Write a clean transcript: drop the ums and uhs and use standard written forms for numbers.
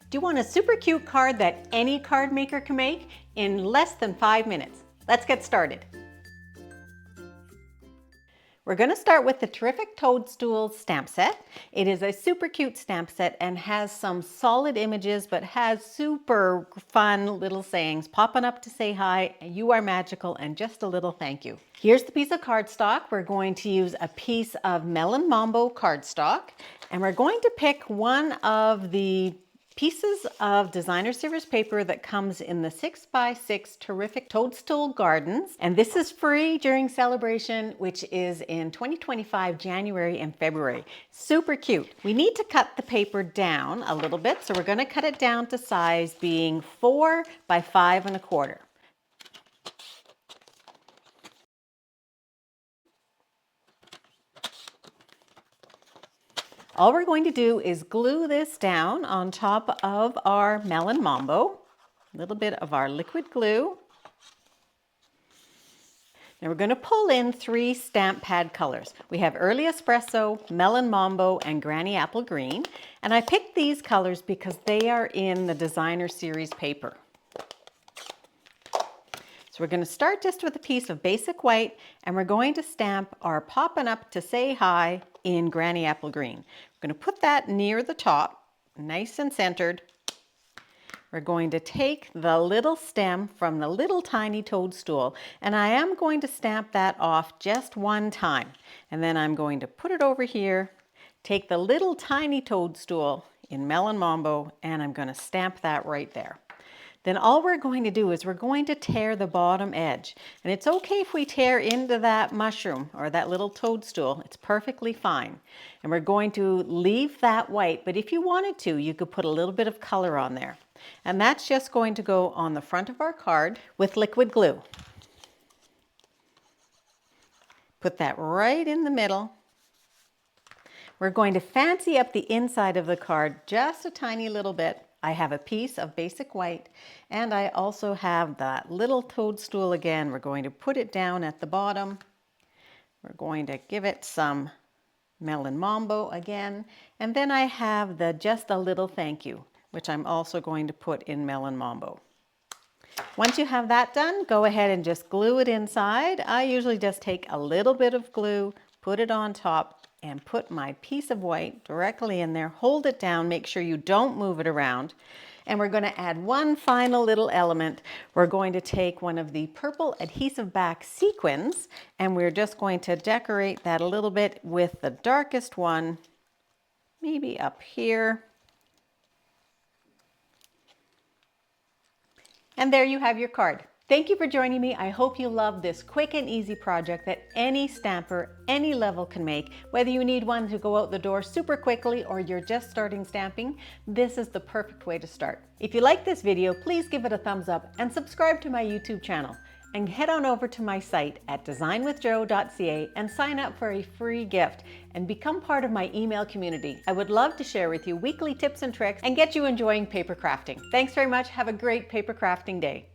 Do you want a super cute card that any card maker can make in less than 5 minutes? Let's get started. We're going to start with the Terrific Toadstool stamp set. It is a super cute stamp set and has some solid images, but has super fun little sayings popping up to say hi, you are magical, and just a little thank you. Here's the piece of cardstock. We're going to use a piece of Melon Mambo cardstock, and we're going to pick one of the pieces of designer series paper that comes in the 6x6 Terrific Toadstool Gardens. And this is free during celebration, which is in 2025, January and February. Super cute. We need to cut the paper down a little bit. So we're going to cut it down to size being 4 by 5 1/4. All we're going to do is glue this down on top of our Melon Mambo, a little bit of our liquid glue. Now we're going to pull in 3 stamp pad colors. We have Early Espresso, Melon Mambo, and Granny Apple Green. And I picked these colors because they are in the designer series paper. So we're going to start just with a piece of basic white, and we're going to stamp our Poppin' Up to Say Hi in Granny Apple Green. We're going to put that near the top, nice and centered. We're going to take the little stem from the little tiny toadstool, and I am going to stamp that off just one time. And then I'm going to put it over here, take the little tiny toadstool in Melon Mambo, and I'm going to stamp that right there. Then all we're going to do is we're going to tear the bottom edge. And it's okay if we tear into that mushroom or that little toadstool. It's perfectly fine. And we're going to leave that white, but if you wanted to, you could put a little bit of color on there. And that's just going to go on the front of our card with liquid glue. Put that right in the middle. We're going to fancy up the inside of the card just a tiny little bit. I have a piece of basic white, and I also have that little toadstool again. We're going to put it down at the bottom. We're going to give it some Melon Mambo again, and then I have the just a little thank you, which I'm also going to put in Melon Mambo. Once you have that done, go ahead and just glue it inside. I usually just take a little bit of glue, put it on top, and put my piece of white directly in there. Hold it down, make sure you don't move it around. And we're going to add one final little element. We're going to take one of the purple adhesive back sequins, and we're just going to decorate that a little bit with the darkest one, maybe up here. And there you have your card. Thank you for joining me. I hope you love this quick and easy project that any stamper, any level can make. Whether you need one to go out the door super quickly or you're just starting stamping, this is the perfect way to start. If you like this video, please give it a thumbs up and subscribe to my YouTube channel. And head on over to my site at designwithjo.ca and sign up for a free gift and become part of my email community. I would love to share with you weekly tips and tricks and get you enjoying paper crafting. Thanks very much. Have a great paper crafting day.